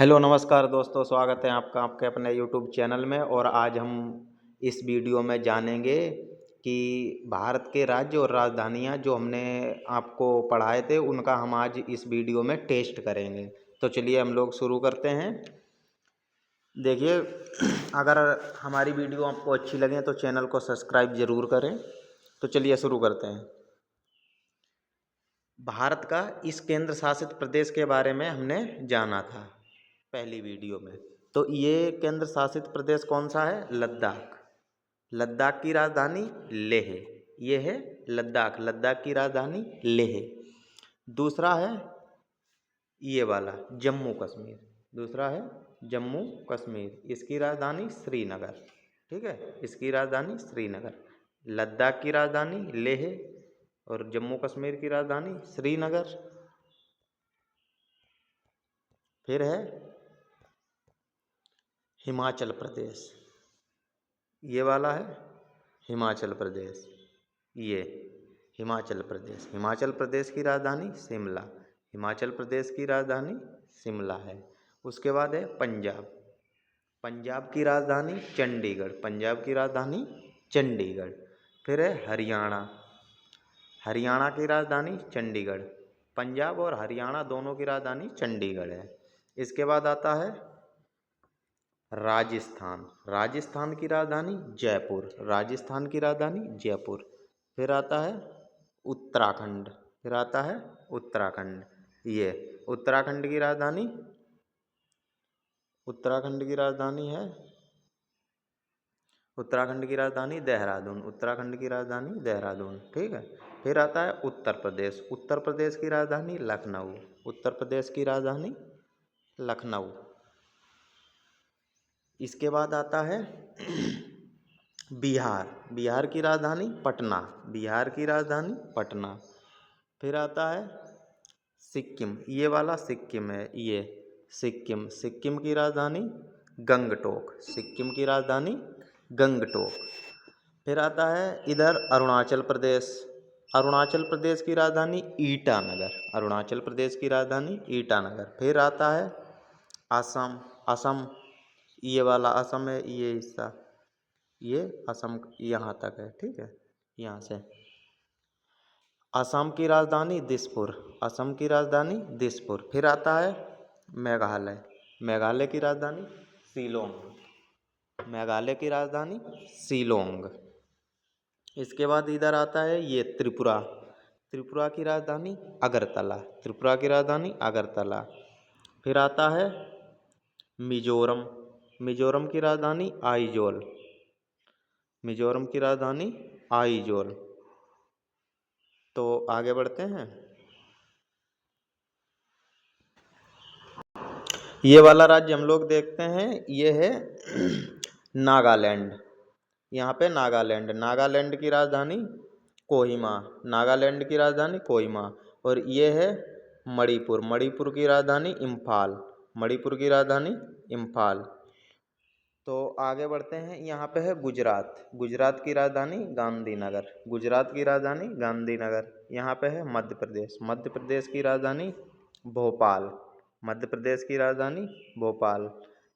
Hello नमस्कार दोस्तों, स्वागत है आपका आपके अपने यूट्यूब चैनल में। और आज हम इस वीडियो में जानेंगे कि भारत के राज्य और राजधानियां जो हमने आपको पढ़ाए थे उनका हम आज इस वीडियो में टेस्ट करेंगे। तो चलिए हम लोग शुरू करते हैं। देखिए, अगर हमारी वीडियो आपको अच्छी लगे तो चैनल को सब्सक्राइब ज़रूर करें। तो चलिए शुरू करते हैं। भारत का इस केंद्र शासित प्रदेश के बारे में हमने जाना था पहली वीडियो में। तो ये केंद्र शासित प्रदेश कौन सा है? लद्दाख। लद्दाख की राजधानी लेह। ये है लद्दाख। लद्दाख की राजधानी लेह। दूसरा है ये वाला जम्मू कश्मीर। दूसरा है जम्मू कश्मीर। इसकी राजधानी श्रीनगर। ठीक है, इसकी राजधानी श्रीनगर। लद्दाख की राजधानी लेह और जम्मू कश्मीर की राजधानी श्रीनगर। फिर है हिमाचल प्रदेश। ये वाला है हिमाचल प्रदेश। ये हिमाचल प्रदेश। हिमाचल प्रदेश की राजधानी शिमला। हिमाचल प्रदेश की राजधानी शिमला है। उसके बाद है पंजाब। पंजाब की राजधानी चंडीगढ़। पंजाब की राजधानी चंडीगढ़। फिर है हरियाणा। हरियाणा की राजधानी चंडीगढ़। पंजाब और हरियाणा दोनों की राजधानी चंडीगढ़ है। इसके बाद आता है राजस्थान। राजस्थान की राजधानी जयपुर। राजस्थान की राजधानी जयपुर। फिर आता है उत्तराखंड। फिर आता है उत्तराखंड। ये उत्तराखंड की राजधानी उत्तराखंड की राजधानी है उत्तराखंड की राजधानी देहरादून। उत्तराखंड की राजधानी देहरादून। ठीक है। फिर आता है उत्तर प्रदेश। उत्तर प्रदेश की राजधानी लखनऊ। उत्तर प्रदेश की राजधानी लखनऊ। इसके बाद आता है बिहार। बिहार की राजधानी पटना। बिहार की राजधानी पटना। फिर आता है सिक्किम। ये वाला सिक्किम है। ये सिक्किम। सिक्किम की राजधानी गंगटोक। सिक्किम की राजधानी गंगटोक। फिर आता है इधर अरुणाचल प्रदेश। अरुणाचल प्रदेश की राजधानी ईटानगर। अरुणाचल प्रदेश की राजधानी ईटानगर। फिर आता है असम। असम ये वाला असम है। ये हिस्सा ये असम यहाँ तक है। ठीक है, यहाँ से असम की राजधानी दिसपुर। असम की राजधानी दिसपुर। फिर आता है मेघालय। मेघालय की राजधानी शिलोंग। मेघालय की राजधानी शिलोंग। इसके बाद इधर आता है ये त्रिपुरा। त्रिपुरा की राजधानी अगरतला। त्रिपुरा की राजधानी अगरतला। फिर आता है मिजोरम। मिजोरम की राजधानी आइजोल। मिजोरम की राजधानी आइजोल। तो आगे बढ़ते हैं। ये वाला राज्य हम लोग देखते हैं। ये है नागालैंड। यहाँ पे नागालैंड। नागालैंड की राजधानी कोहिमा। नागालैंड की राजधानी कोहिमा। और ये है मणिपुर। मणिपुर की राजधानी इम्फाल। मणिपुर की राजधानी इम्फाल। तो आगे बढ़ते हैं। यहाँ पे है गुजरात। गुजरात की राजधानी गांधीनगर। गुजरात की राजधानी गांधीनगर। यहाँ पे है मध्य प्रदेश। मध्य प्रदेश की राजधानी भोपाल। मध्य प्रदेश की राजधानी भोपाल।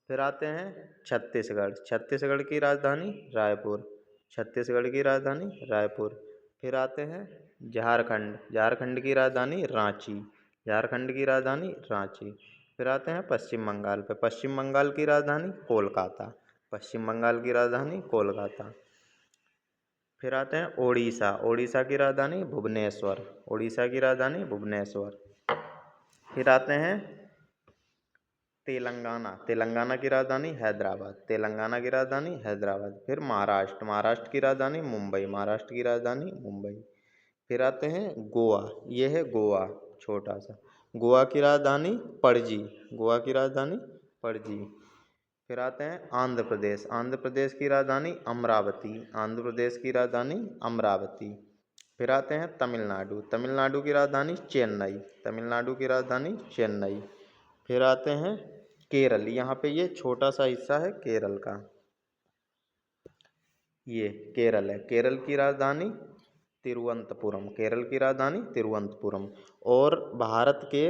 फिर आते हैं छत्तीसगढ़। छत्तीसगढ़ की राजधानी रायपुर। छत्तीसगढ़ की राजधानी रायपुर। फिर आते हैं झारखंड। झारखंड की राजधानी रांची। झारखंड की राजधानी रांची। फिर आते हैं पश्चिम बंगाल पे। पश्चिम बंगाल की राजधानी कोलकाता। पश्चिम बंगाल की राजधानी कोलकाता। फिर आते हैं ओडिशा। ओडिशा की राजधानी भुवनेश्वर। ओडिशा की राजधानी भुवनेश्वर। फिर आते हैं तेलंगाना। तेलंगाना की राजधानी हैदराबाद। तेलंगाना की राजधानी हैदराबाद। फिर महाराष्ट्र। महाराष्ट्र की राजधानी मुंबई। महाराष्ट्र की राजधानी मुंबई। फिर आते हैं गोवा। ये है गोवा, छोटा सा। गोवा की राजधानी पणजी। गोवा की राजधानी पणजी। फिर आते हैं आंध्र प्रदेश। आंध्र प्रदेश की राजधानी अमरावती। आंध्र प्रदेश की राजधानी अमरावती। फिर आते हैं तमिलनाडु। तमिलनाडु की राजधानी चेन्नई। तमिलनाडु की राजधानी चेन्नई। फिर आते हैं केरल। यहाँ पे ये छोटा सा हिस्सा है केरल का। ये केरल है। केरल की राजधानी तिरुवनंतपुरम। केरल की राजधानी तिरुवनंतपुरम। और भारत के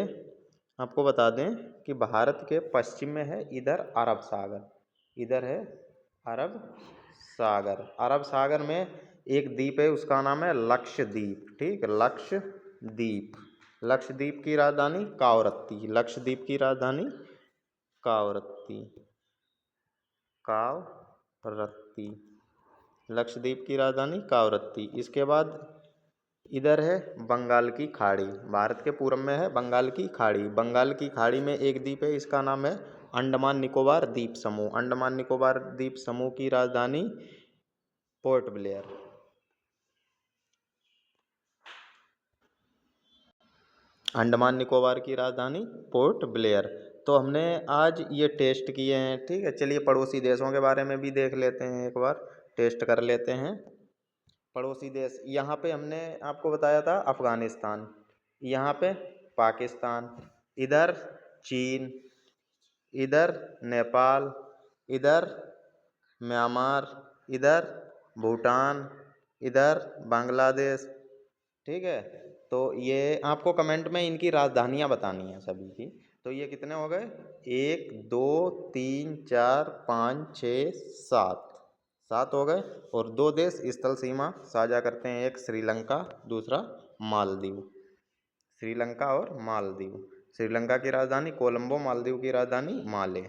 आपको बता दें कि भारत के पश्चिम में है, इधर अरब सागर, इधर है अरब सागर। अरब सागर में एक द्वीप है, उसका नाम है लक्षद्वीप। ठीक है, लक्षद्वीप। लक्षद्वीप की राजधानी कावरत्ती। लक्षद्वीप की राजधानी कावरत्ती, कावरत्ती। लक्षद्वीप की राजधानी कावरत्ती। इसके बाद इधर है बंगाल की खाड़ी। भारत के पूर्व में है बंगाल की खाड़ी। बंगाल की खाड़ी में एक द्वीप है, इसका नाम है अंडमान निकोबार द्वीप समूह। अंडमान निकोबार द्वीप समूह की राजधानी पोर्ट ब्लेयर। अंडमान निकोबार की राजधानी पोर्ट ब्लेयर। तो हमने आज ये टेस्ट किए हैं। ठीक है, चलिए पड़ोसी देशों के बारे में भी देख लेते हैं, एक बार टेस्ट कर लेते हैं। पड़ोसी देश, यहाँ पे हमने आपको बताया था अफगानिस्तान, यहाँ पे पाकिस्तान, इधर चीन, इधर नेपाल, इधर म्यांमार, इधर भूटान, इधर बांग्लादेश। ठीक है, तो ये आपको कमेंट में इनकी राजधानियाँ बतानी है सभी की। तो ये कितने हो गए? 1 2 3 4 5 6 7, 7 हो गए। और 2 देश स्थल सीमा साझा करते हैं, एक श्रीलंका, दूसरा मालदीव। श्रीलंका और मालदीव। श्रीलंका की राजधानी कोलंबो, मालदीव की राजधानी माले।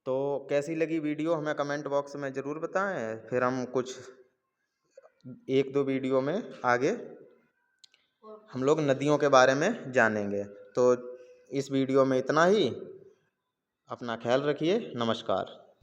तो कैसी लगी वीडियो हमें कमेंट बॉक्स में ज़रूर बताएं, फिर हम कुछ 1-2 वीडियो में आगे हम लोग नदियों के बारे में जानेंगे। तो इस वीडियो में इतना ही। अपना ख्याल रखिए। नमस्कार।